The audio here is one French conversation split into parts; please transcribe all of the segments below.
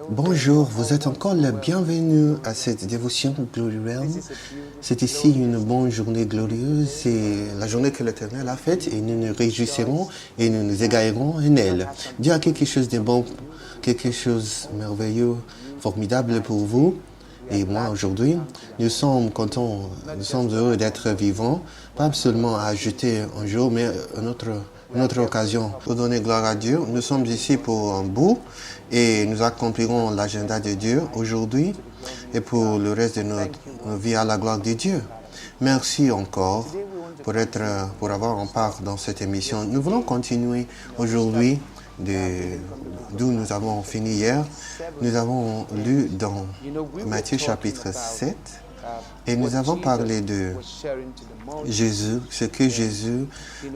Bonjour, vous êtes encore le bienvenu à cette dévotion Glory Realm. C'est ici une bonne journée glorieuse, c'est la journée que l'Éternel a faite et nous nous réjouirons et nous nous égarerons en elle. Dieu a quelque chose de bon, quelque chose de merveilleux, formidable pour vous. Et moi aujourd'hui, nous sommes contents, nous sommes heureux d'être vivants, pas seulement à ajouter un jour, mais une autre occasion pour donner gloire à Dieu. Nous sommes ici pour un bout et nous accomplirons l'agenda de Dieu aujourd'hui et pour le reste de notre vie à la gloire de Dieu. Merci encore pour avoir en part dans cette émission. Nous voulons continuer aujourd'hui d'où nous avons fini hier. Nous avons lu dans Matthieu chapitre 7 et nous avons parlé de Jésus, ce que Jésus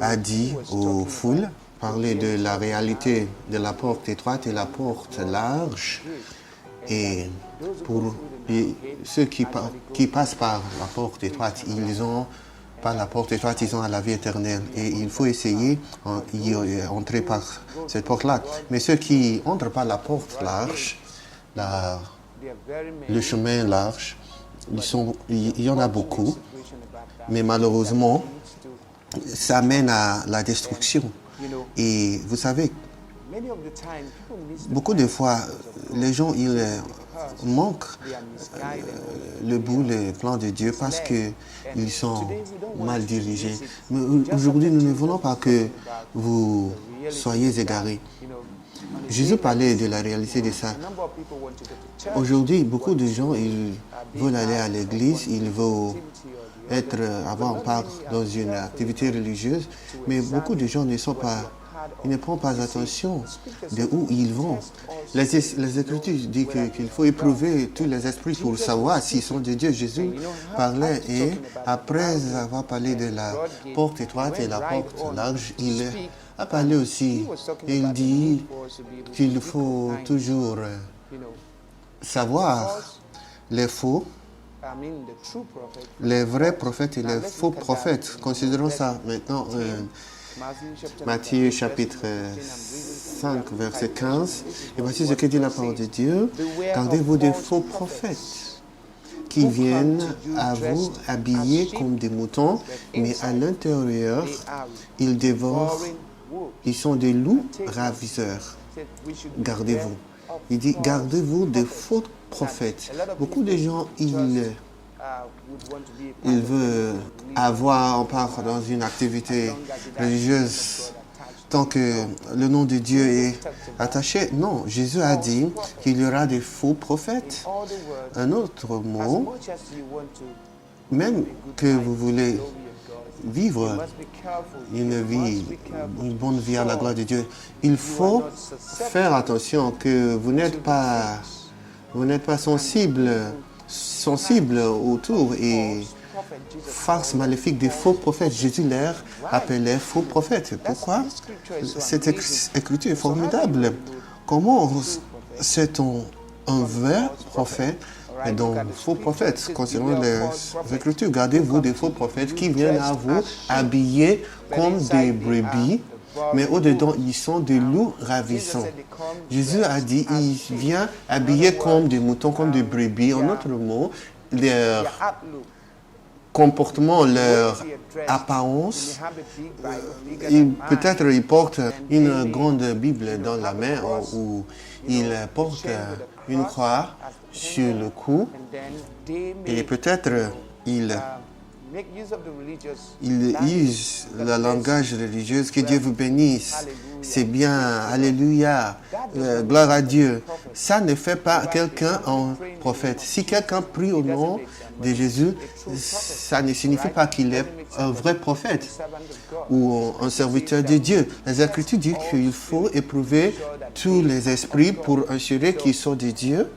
a dit aux foules, parler de la réalité de la porte étroite et la porte large. Et pour ceux qui passent par la porte étroite, ils ont par la porte étroite, ils ont à la vie éternelle. Et il faut essayer d'y entrer par cette porte-là. Mais ceux qui entrent par la porte large, le chemin large, il y en a beaucoup. Mais malheureusement, ça mène à la destruction. Et vous savez, beaucoup de fois, les gens, ils manquent le plan de Dieu parce qu'ils sont mal dirigés. Mais aujourd'hui, nous ne voulons pas que vous soyez égarés. Jésus parlait de la réalité de ça. Aujourd'hui, beaucoup de gens, ils veulent aller à l'église, ils veulent avoir part dans une activité religieuse, mais beaucoup de gens ils ne prennent pas attention de où ils vont. Les Écritures disent qu'il faut éprouver tous les esprits pour savoir s'ils sont de Dieu. Jésus parlait et après avoir parlé de la porte étroite et la porte large, il a parlé aussi. Il dit qu'il faut toujours savoir les faux, les vrais prophètes et les faux prophètes. Considérons ça maintenant. Matthieu chapitre 5, verset 15. Et voici ce que dit la parole de Dieu. Gardez-vous des faux prophètes qui viennent à vous habillés comme des moutons, mais à l'intérieur, ils dévorent, ils sont des loups ravisseurs. Gardez-vous. Il dit, gardez-vous des faux prophètes. Beaucoup de gens, ils veulent avoir en part dans une activité religieuse tant que le nom de Dieu est attaché. Non, Jésus a dit qu'il y aura des faux prophètes. Un autre mot, même que vous voulez vivre une bonne vie à la gloire de Dieu, il faut faire attention que vous n'êtes pas sensible autour et farce maléfique des faux prophètes. Jésus les appelait faux prophètes. Pourquoi? Cette écriture est formidable. Comment sait-on un vrai prophète et donc faux prophètes? Concernant les écritures, gardez-vous des faux prophètes qui viennent à vous habillés comme des brebis, mais au-dedans, ils sont des loups ravissants. Jésus a dit, il vient habillé comme des moutons, comme des brebis. En autre mot, leur comportement, leur apparence, peut-être ils portent une grande Bible dans la main ou ils portent une croix sur le cou et peut-être il use le langage religieux. Que Dieu vous bénisse. C'est bien. Alléluia. Gloire à Dieu. Ça ne fait pas quelqu'un un prophète. Si quelqu'un prie au nom de Jésus, ça ne signifie pas qu'il est un vrai prophète ou un serviteur de Dieu. Les Écritures disent qu'il faut éprouver tous les esprits pour assurer qu'ils sont de Dieu.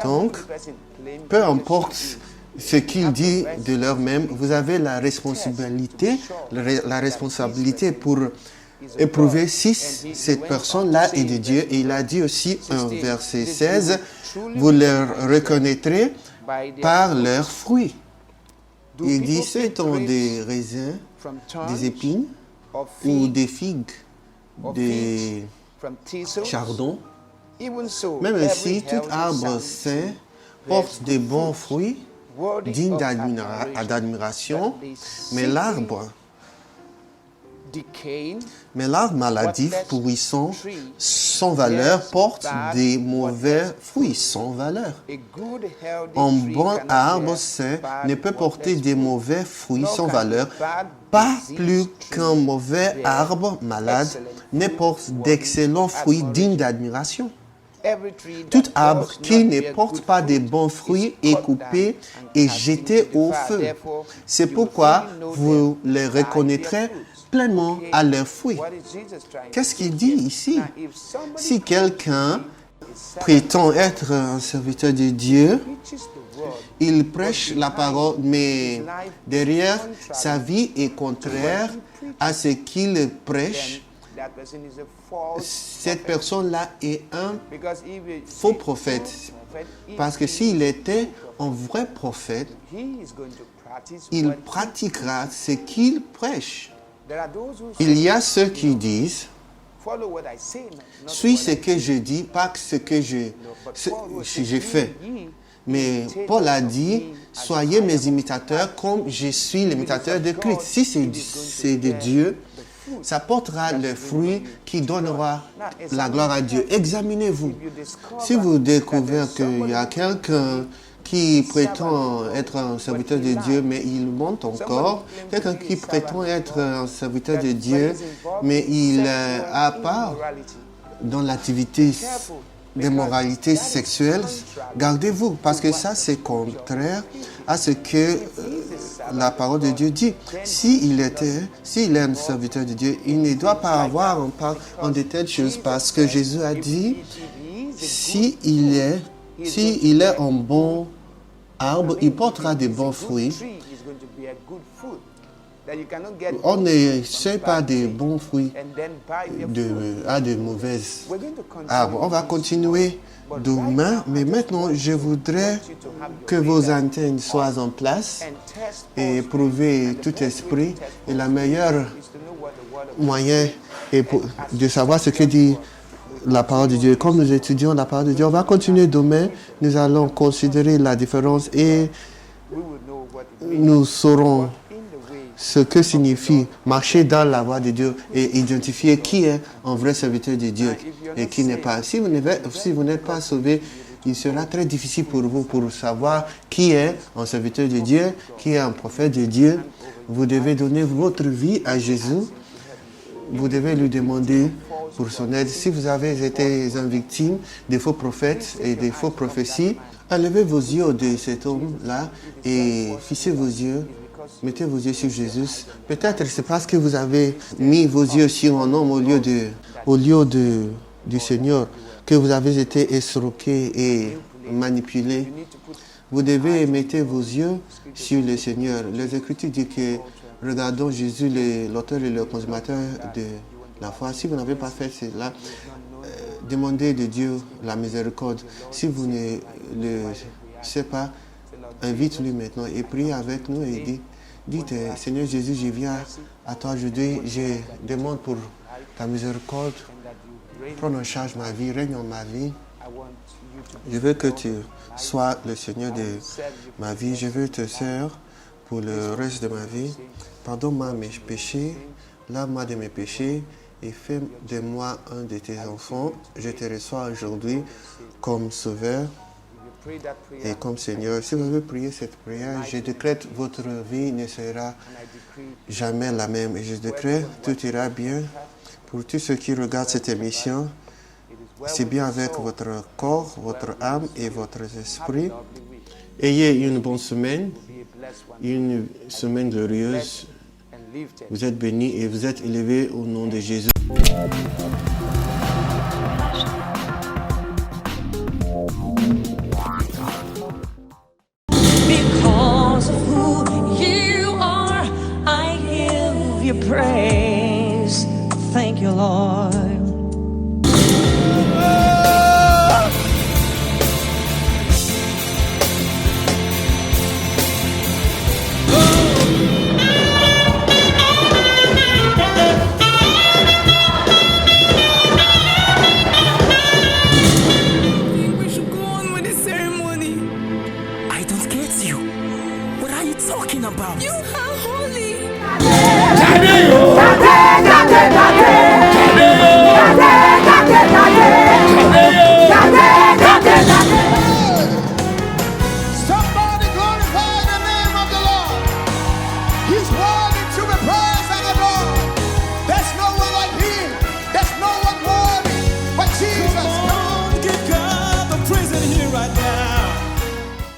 Donc, peu importe ce qu'il dit de leur-même, vous avez la responsabilité pour éprouver si cette personne-là est de Dieu. Et il a dit aussi, verset 16, vous les reconnaîtrez par leurs fruits. Il dit, c'est des raisins, des épines ou des figues, des chardons. Même ainsi, tout arbre sain porte de bons fruits, dignes d'admiration, mais l'arbre maladif, pourrissant, sans valeur, porte des mauvais fruits sans valeur. Un bon arbre sain ne peut porter des mauvais fruits sans valeur, pas plus qu'un mauvais arbre malade ne porte d'excellents fruits dignes d'admiration. Tout arbre qui ne porte pas de bons fruits est coupé et jeté au feu. C'est pourquoi vous les reconnaîtrez pleinement à leurs fruits. Qu'est-ce qu'il dit ici? Si quelqu'un prétend être un serviteur de Dieu, il prêche la parole, mais derrière, sa vie est contraire à ce qu'il prêche. Cette personne-là est un faux prophète. Parce que s'il était un vrai prophète, il pratiquera ce qu'il prêche. Il y a ceux qui disent, suis ce que je dis, pas ce que j'ai fait. Mais Paul a dit, soyez mes imitateurs comme je suis l'imitateur de Christ. Si c'est de Dieu, ça portera le fruit qui donnera la gloire à Dieu. Examinez-vous. Si vous découvrez qu'il y a quelqu'un qui prétend être un serviteur de Dieu, mais il monte encore, quelqu'un qui prétend être un serviteur de Dieu, mais il a part dans l'activité de moralité sexuelle, gardez-vous, parce que ça, c'est contraire à ce que la parole de Dieu dit. S'il est un serviteur de Dieu, il ne doit pas avoir en de telles choses, parce que Jésus a dit, s'il est un bon arbre, il portera de bons fruits. On ne sait pas des bons fruits à de mauvaises arbres. On va continuer demain, mais maintenant, je voudrais que vos antennes soient en place et éprouver tout esprit. Et le meilleur moyen est de savoir ce que dit la parole de Dieu. Comme nous étudions la parole de Dieu, on va continuer demain. Nous allons considérer la différence et nous saurons ce que signifie marcher dans la voie de Dieu et identifier qui est un vrai serviteur de Dieu et qui n'est pas. Si vous n'êtes pas sauvé, il sera très difficile pour vous pour savoir qui est un serviteur de Dieu, qui est un prophète de Dieu. Vous devez donner votre vie à Jésus. Vous devez lui demander pour son aide. Si vous avez été une victime des faux prophètes et des faux prophéties, enlevez vos yeux de cet homme-là et fixez vos yeux. Mettez vos yeux sur Jésus. Peut-être c'est parce que vous avez mis vos yeux sur un homme au lieu du Seigneur que vous avez été escroqué et manipulé. Vous devez mettre vos yeux sur le Seigneur. Les Écritures disent que regardons Jésus, l'auteur et le consommateur de la foi. Si vous n'avez pas fait cela, demandez de Dieu la miséricorde. Si vous ne le savez pas, invite-lui maintenant et prie avec nous et dites, Seigneur Jésus, je viens à toi aujourd'hui, je demande pour ta miséricorde, prends en charge ma vie, règne en ma vie. Je veux que tu sois le Seigneur de ma vie, je veux te servir pour le reste de ma vie. Pardonne-moi mes péchés, lave-moi de mes péchés et fais de moi un de tes enfants. Je te reçois aujourd'hui comme sauveur. Et comme Seigneur, si vous avez prié cette prière, je décrète votre vie ne sera jamais la même. Et je décrète tout ira bien pour tous ceux qui regardent cette émission. C'est bien avec votre corps, votre âme et votre esprit. Ayez une bonne semaine, une semaine glorieuse. Vous êtes bénis et vous êtes élevés au nom de Jésus. Because of who you are, I give you praise. Thank you, Lord. We should go on with the ceremony. I don't get you. What are you talking about? You are holy. Daddy,